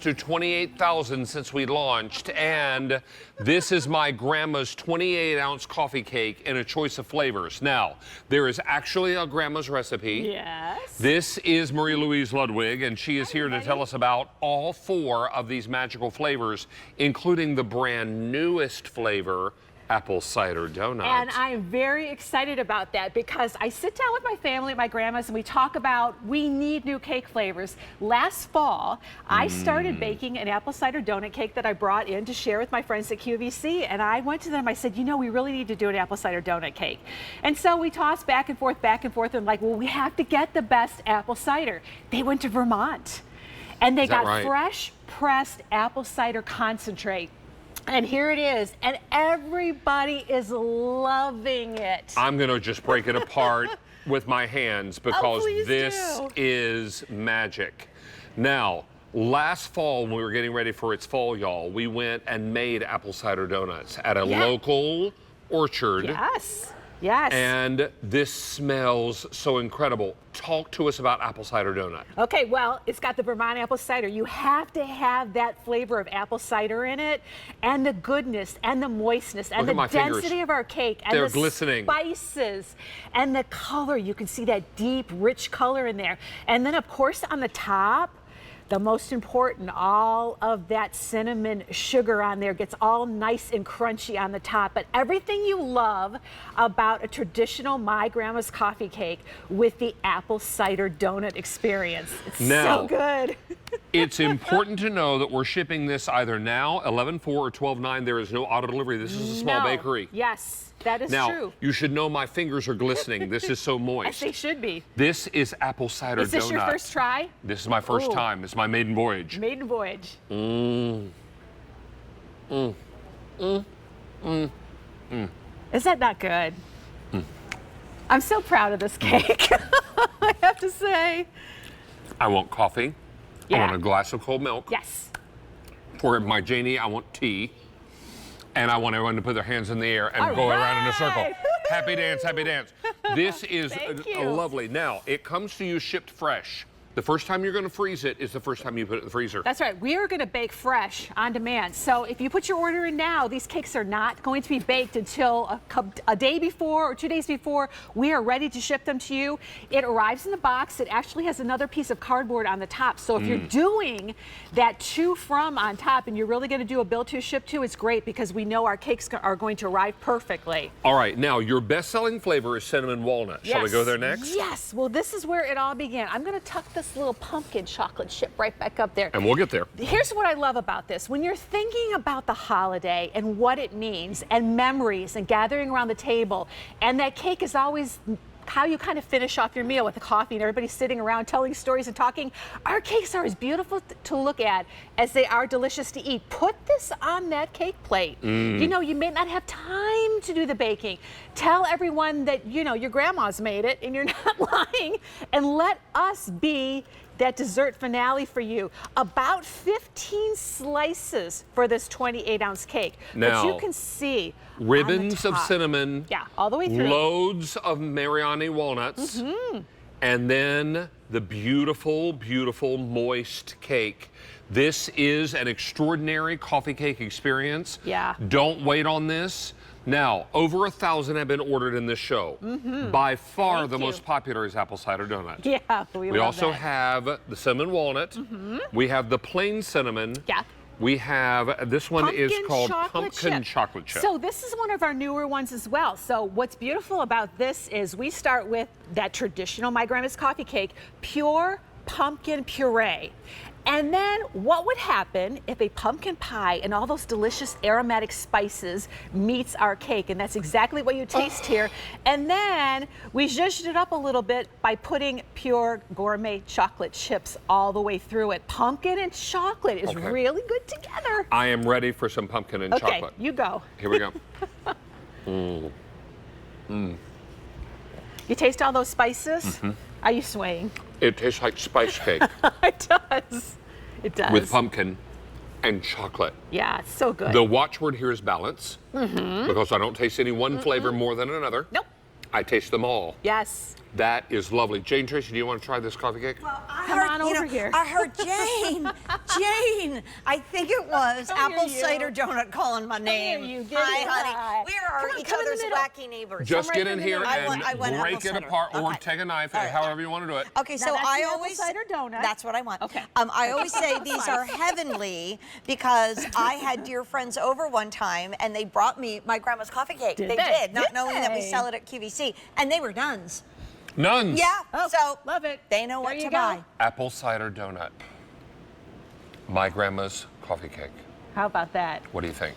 to 28,000 since we launched, and this is my grandma's 28-ounce coffee cake in a choice of flavors. Now, there is actually a grandma's recipe. Yes. This is Marie Louise Ludwig, and she is here to tell us about all 4 of these magical flavors, including the brand newest flavor, apple cider donut. And I'm very excited about that because I sit down with my family at my grandma's and we talk about we need new cake flavors. Last fall, I started baking an apple cider donut cake that I brought in to share with my friends at QVC. And I went to them, I said, you know, we really need to do an apple cider donut cake. And so we tossed back and forth, and like, well, we have to get the best apple cider. They went to Vermont and they got fresh pressed apple cider concentrate. And here it is, and everybody is loving it. I'm going to just break it apart with my hands because this is magic. Now, last fall when we were getting ready for its fall, y'all, we went and made apple cider donuts at a local orchard. Yes. Yes. And this smells so incredible. Talk to us about apple cider donut. Okay, well, it's got the Vermont apple cider. You have to have that flavor of apple cider in it, and the goodness, and the moistness, and the density of our cake, and the glistening spices, and the color. You can see that deep, rich color in there. And then, of course, on the top, the most important, all of that cinnamon sugar on there gets all nice and crunchy on the top. But everything you love about a traditional My Grandma's coffee cake with the apple cider donut experience. It's so good. It's important to know that we're shipping this either now, 11/4 or 12/9. There is no auto delivery. This is a small bakery. Yes. That is true. Now, you should know my fingers are glistening. This is so moist. As they should be. This is apple cider donut. Is this your first try? This is my first time. This is my maiden voyage. Maiden voyage. Is that not good? I'm so proud of this cake, I have to say. I want coffee. I want a glass of cold milk. Yes. For my Janie, I want tea. And I want everyone to put their hands in the air and go around in a circle. Happy dance, happy dance. This is lovely. Now, it comes to you shipped fresh. The first time you're going to freeze it is the first time you put it in the freezer. That's right. We are going to bake fresh on demand. So if you put your order in now, these cakes are not going to be baked until a day before or 2 days before. We are ready to ship them to you. It arrives in the box. It actually has another piece of cardboard on the top. So if you're doing that to from on top and you're really going to do a build to ship to, it's great because we know our cakes are going to arrive perfectly. All right. Now, your best-selling flavor is cinnamon walnut. Shall we go there next? Yes. Well, this is where it all began. I'm going to tuck this little pumpkin chocolate chip right back up there. And we'll get there. Here's what I love about this. When you're thinking about the holiday and what it means and memories and gathering around the table, and that cake is always how you kind of finish off your meal with the coffee and everybody sitting around telling stories and talking. Our cakes are as beautiful to look at as they are delicious to eat. Put this on that cake plate. You know, you may not have time to do the baking. Tell everyone that, you know, your grandma's made it and you're not lying, and let us be that dessert finale for you. About 15 slices for this 28-ounce cake. Now, but you can see ribbons of cinnamon. Yeah, all the way through. Loads of Mariani walnuts. And then the beautiful, beautiful moist cake. This is an extraordinary coffee cake experience. Yeah. Don't wait on this. Now, over 1,000 have been ordered in this show. By far the most popular is apple cider donut. Yeah, we love also that. have the cinnamon walnut. We have the plain cinnamon. Yeah. We have, this one is called pumpkin chocolate chip. So this is one of our newer ones as well. So what's beautiful about this is we start with that traditional My Grandma's coffee cake, pure pumpkin puree. And then what would happen if a pumpkin pie and all those delicious aromatic spices meets our cake? And that's exactly what you taste here. And then we zhuzhed it up a little bit by putting pure gourmet chocolate chips all the way through it. Pumpkin and chocolate is really good together. I am ready for some pumpkin and chocolate. Okay, you go. Here we go. You taste all those spices? Are you swaying? It tastes like spice cake. It does. It does. With pumpkin and chocolate. Yeah, it's so good. The watchword here is balance. Because I don't taste any one flavor more than another. Nope. I taste them all. Yes. That is lovely. Jane Tracy, do you want to try this coffee cake? Well, Come on over here. I heard Jane. Jane, I think it was apple cider donut calling my name. you go. Hi, honey. We are Come on, each come in the other's middle. wacky neighbors. Just get in here I and want break apple it cider. apart, or Okay. take a knife, All right. however you want to do it. Okay, so that's I the always apple cider donut. That's what I want. Okay. I always say these are heavenly because I had dear friends over one time and they brought me my grandma's coffee cake. Did they they? did, not Did knowing that we they? sell it at QVC, and they were nuns. Nuns. Yeah. Oh, so love it. They know There what you to go. buy. Apple cider donut. My grandma's coffee cake. How about that? What do you think?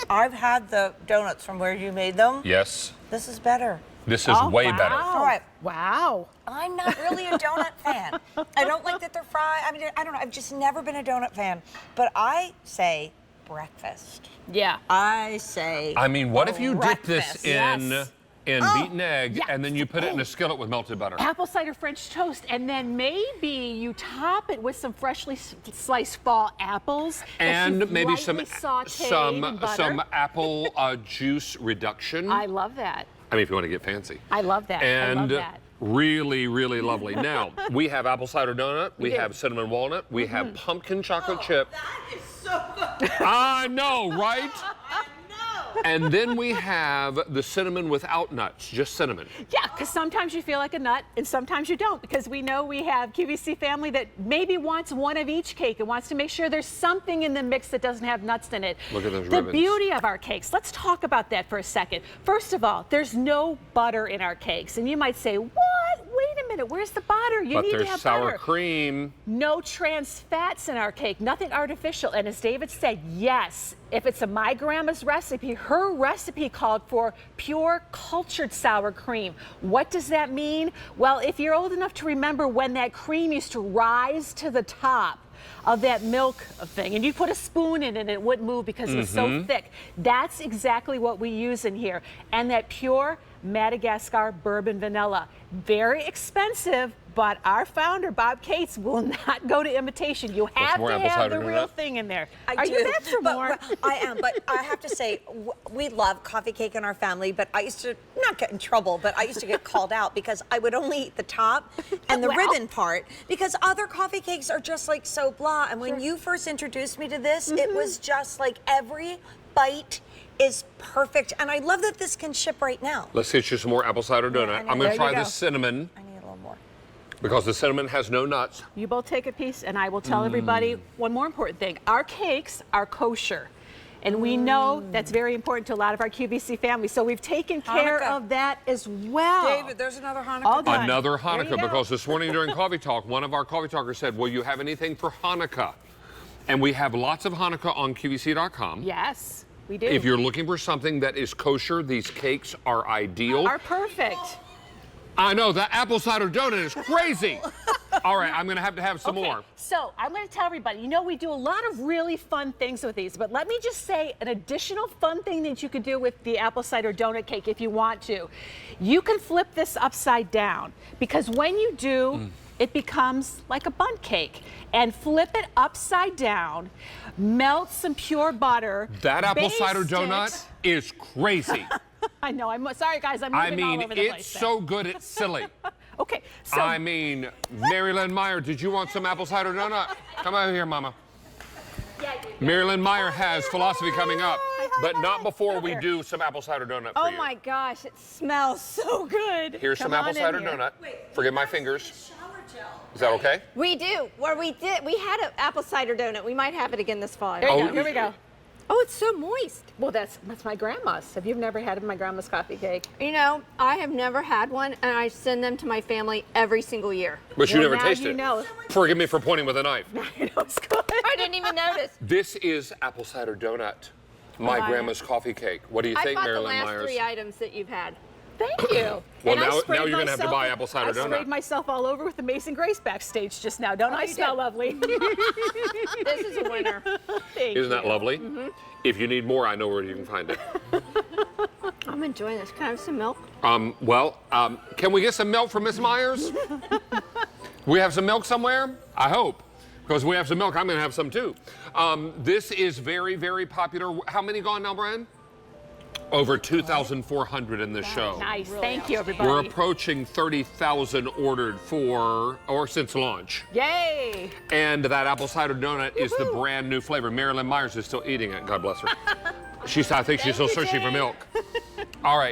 I've had the donuts from where you made them. Yes. This is better. This is way better. All right. Wow. I'm not really a donut fan. I don't like that they're fried. I mean, I don't know. I've just never been a donut fan. But I say breakfast. Yeah. I say I mean, what if you dip this breakfast. in Yes. beaten egg yeah. and then you put it in a skillet with melted butter? Apple cider French toast, and then maybe you top it with some freshly sliced fall apples that And you've maybe some lightly sautéed in butter. apple juice reduction. I love that. I mean, if you want to get fancy. I love that. I love And that. really, really lovely. Now, we have apple cider donut, we do. have cinnamon walnut, we have pumpkin chocolate chip. That is so good. I know, right? I know. And then we have the cinnamon without nuts, just cinnamon. Yeah, because sometimes you feel like a nut and sometimes you don't, because we know we have QVC family that maybe wants one of each cake and wants to make sure there's something in the mix that doesn't have nuts in it. Look at those The ribbons. beauty of our cakes, let's talk about that for a second. First of all, there's no butter in our cakes. And you might say, what? Wait a minute, where's the butter? You But need to there's have sour butter. cream. No trans fats in our cake, nothing artificial. And as David said, yes, if it's my grandma's recipe, her recipe called for pure cultured sour cream. What does that mean? Well, if you're old enough to remember when that cream used to rise to the top of that milk thing, and you put a spoon in it and it wouldn't move because it was so thick. That's exactly what we use in here. And that pure Madagascar bourbon vanilla. Very expensive, but our founder, Bob Cates, will not go to imitation. You have more to apple have cider the donut? real thing in there. I Are do. you back for but, more? I am, but I have to say, we love coffee cake in our family, but I used to not get in trouble, but I used to get called out because I would only eat the top and the Well. ribbon part because other coffee cakes are just like so blah. And when you first introduced me to this, it was just like every bite is perfect. And I love that this can ship right now. Let's get you some more apple cider donut. I know. I'm going There to you try go. this cinnamon I need a little more. because the cinnamon has no nuts. You both take a piece, and I will tell everybody one more important thing. Our cakes are kosher. And we know that's very important to a lot of our QVC families. So we've taken care Hanukkah. of that as well. David, there's another Hanukkah. All done. Another There you Hanukkah, go. because this morning during Coffee Talk, one of our Coffee Talkers said, will you have anything for Hanukkah? And we have lots of Hanukkah on QVC.com. Yes, we do. If you're looking for something that is kosher, these cakes are ideal. are perfect. I know, that apple cider donut is crazy. All right, I'm going to have some more. So I'm going to tell everybody, you know, we do a lot of really fun things with these, but let me just say an additional fun thing that you could do with the apple cider donut cake if you want to. You can flip this upside down, because when you do, it becomes like a bundt cake. And flip it upside down, melt some pure butter. That apple baste cider it. donut is crazy. I know, I'm sorry guys, I'm I moving all mean, over the it's place. so good, it's silly. Okay, so I mean, Mary Lynn Meyer, did you want some apple cider donut? Come over here, Mama. Mary Lynn Meyer has philosophy coming up, but not before we do some apple cider donut for Oh you. my gosh, it smells so good. Here's some Come apple on in cider here. donut. Forgive my fingers. Is that okay? We do. We had an apple cider donut. We might have it again this fall. there you Oh, go, here we go. Oh, it's so moist. Well, that's my grandma's. Have you never had my grandma's coffee cake? You know, I have never had one, and I send them to my family every single year. But you Well, never now tasted you it. know. Forgive me for pointing with a knife. You know it's good. I didn't even notice. This is apple cider donut. My grandma's coffee cake. What do you I think, bought the Marilyn last Myers? 3 items that you've had. Thank you. Well, And I now sprayed you're gonna have to myself- buy apple cider I donut. sprayed myself all over with Amazing Grace backstage just now. Don't I you smell did. lovely? This is a winner. Thank Isn't that you. lovely? If you need more, I know where you can find it. I'm enjoying this. Can I have some milk? Can we get some milk from Miss Myers? We have some milk somewhere? I hope. Because we have some milk, I'm going to have some too. This is very, very popular. How many gone now, Brian? Over 2,400 in the show. Nice. Really Thank you, everybody. We're approaching 30,000 ordered since launch. Yay! And that apple cider donut is the brand new flavor. Marilyn Myers is still eating it. God bless her. I think she's still searching for milk. All right.